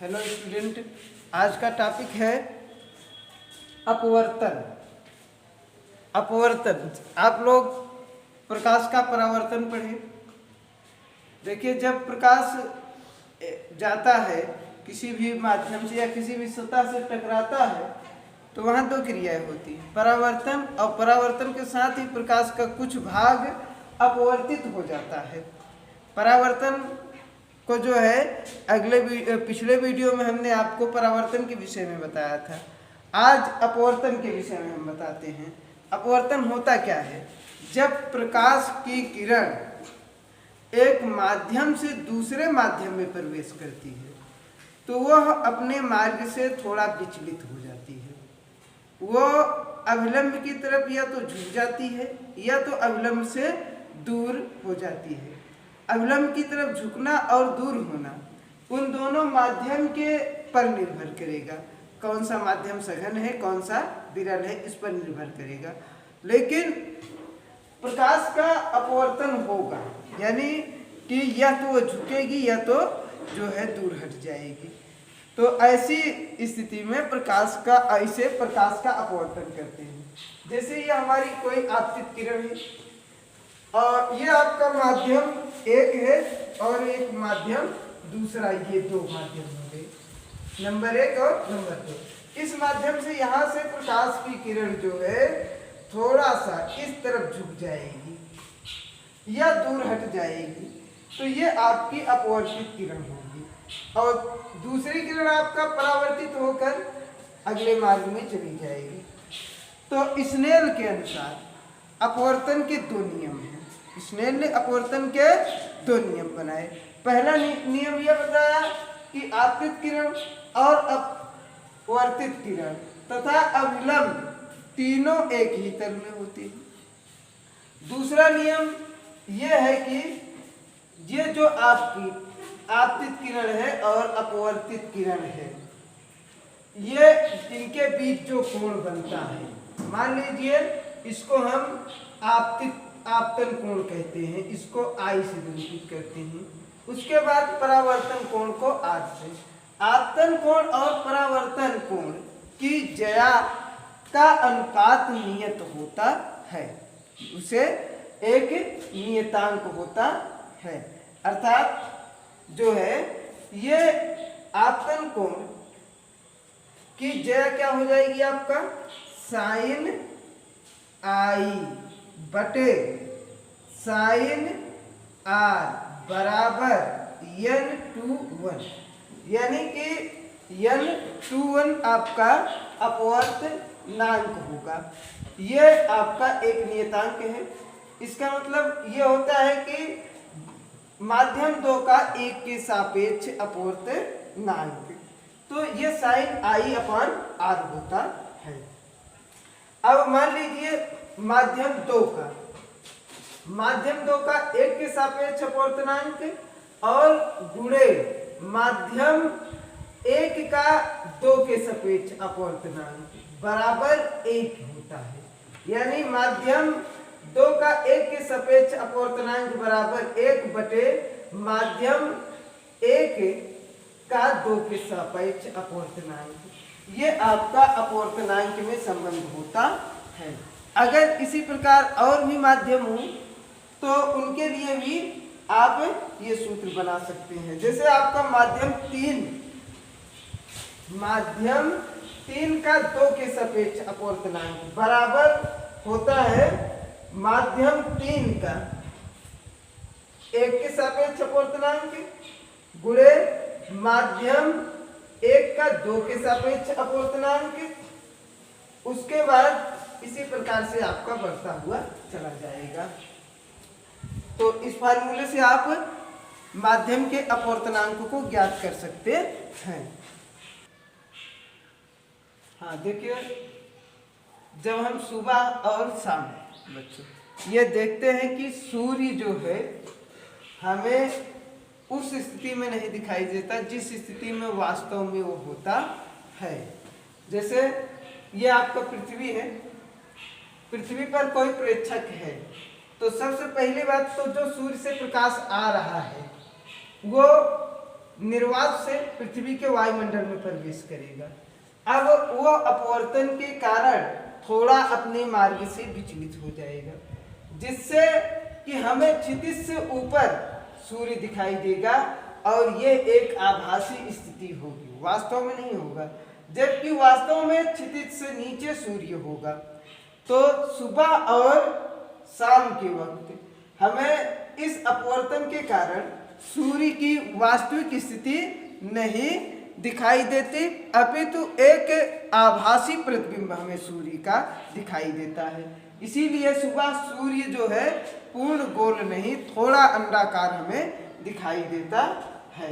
Hello student, आज का topic है अपवर्तन। अपवर्तन आप लोग प्रकाश का परावर्तन पढ़े। देखिए, जब प्रकाश जाता है किसी भी माध्यम से या किसी भी सतह से टकराता है तो वहाँ दो क्रियाएं होती हैं, परावर्तन, और परावर्तन के साथ ही प्रकाश का कुछ भाग अपवर्तित हो जाता है। परावर्तन को जो है पिछले वीडियो में हमने आपको परावर्तन के विषय में बताया था। आज अपवर्तन के विषय में हम बताते हैं। अपवर्तन होता क्या है? जब प्रकाश की किरण एक माध्यम से दूसरे माध्यम में प्रवेश करती है तो वह अपने मार्ग से थोड़ा विचलित हो जाती है। वह अभिलंब की तरफ या तो झुक जाती है या तो अभिलंब से दूर हो जाती है। अभिलंब की तरफ झुकना और दूर होना उन दोनों माध्यम के पर निर्भर करेगा। कौन सा माध्यम सघन है, कौन सा विरल है, इस पर निर्भर करेगा। लेकिन प्रकाश का अपवर्तन होगा, यानी कि या तो वो झुकेगी या तो जो है दूर हट जाएगी। तो ऐसी स्थिति में प्रकाश का अपवर्तन करते हैं। जैसे ये हमारी कोई आपतित किरण है और ये आपका माध्यम एक है और एक माध्यम दूसरा, ये दो माध्यम हो गए, नंबर एक और नंबर दो। इस माध्यम से यहाँ से प्रकाश की किरण जो है थोड़ा सा इस तरफ झुक जाएगी या दूर हट जाएगी, तो ये आपकी अपवर्तित किरण होगी। और दूसरी किरण आपका परावर्तित होकर अगले मार्ग में चली जाएगी। तो स्नेल के अनुसार अपवर्तन के दो नियम हैं। स्नेल ने अपवर्तन के दो नियम बनाए। पहला नियम यह बताया कि आपतित किरण और अपवर्तित किरण तथा अभिलंब तीनों एक ही तल में होती है। दूसरा नियम यह है कि ये जो आपकी आपतित किरण है और अपवर्तित किरण है, ये इनके बीच जो कोण बनता है, मान लीजिए इसको हम आपतन कोण कहते हैं, इसको I से निरूपित करते हैं। उसके बाद परावर्तन कोण को R से। आपतन कोण और परावर्तन कोण की ज्या का अनुपात नियत होता है, उसे एक नियतांक होता है। अर्थात जो है ये आपतन कोण की ज्या क्या हो जाएगी आपका साइन I बटे साइन R बराबर n/1, यानी कि n/1 आपका अपवर्तनांक होगा। यह आपका एक नियतांक है। इसका मतलब यह होता है कि माध्यम दो का एक के सापेक्ष अपवर्तनांक, तो यह साइन I/R होता है। अब मान लीजिए माध्यम दो का एक के सापेक्ष अपवर्तनांक और गुणे माध्यम एक का दो के सापेक्ष अपवर्तनांक बराबर एक होता है। यानी माध्यम दो का एक के सापेक्ष अपवर्तनांक बराबर एक बटे माध्यम एक का दो के सापेक्ष अपवर्तनांक, ये आपका अपवर्तनांक में संबंध होता है। अगर इसी प्रकार और भी माध्यम हो तो उनके लिए भी आप ये सूत्र बना सकते हैं। जैसे आपका माध्यम तीन का दो के सापेक्ष अपवर्तनांक बराबर होता है माध्यम तीन का एक के सापेक्ष अपवर्तनांक गुणे माध्यम एक का दो के सापेक्ष अपवर्तनांक। उसके बाद इसी प्रकार से आपका बढ़ता हुआ चला जाएगा। तो इस फार्मूले से आप माध्यम के अपवर्तनांक को ज्ञात कर सकते हैं। हाँ, देखिए, जब हम सुबह और शाम बच्चों ये देखते हैं कि सूर्य जो है हमें उस स्थिति में नहीं दिखाई देता जिस स्थिति में वास्तव में वो होता है। जैसे ये आपका पृथ्वी है, पृथ्वी पर कोई प्रेक्षक है तो सबसे पहली बात तो जो सूर्य से प्रकाश आ रहा है वो निर्वात से पृथ्वी के वायुमंडल में प्रवेश करेगा। अब वो अपवर्तन के कारण थोड़ा अपने मार्ग से विचलित हो जाएगा, जिससे कि हमें क्षितिज से ऊपर सूर्य दिखाई देगा और ये एक आभासी स्थिति होगी, वास्तव में नहीं होगा। जबकि वास्तव में क्षितिज से नीचे सूर्य होगा। तो सुबह और शाम के वक्त हमें इस अपवर्तन के कारण सूर्य की वास्तविक स्थिति नहीं दिखाई देती, अपितु एक आभासी प्रतिबिंब हमें सूर्य का दिखाई देता है। इसीलिए सुबह सूर्य जो है पूर्ण गोल नहीं, थोड़ा अंडाकार हमें दिखाई देता है।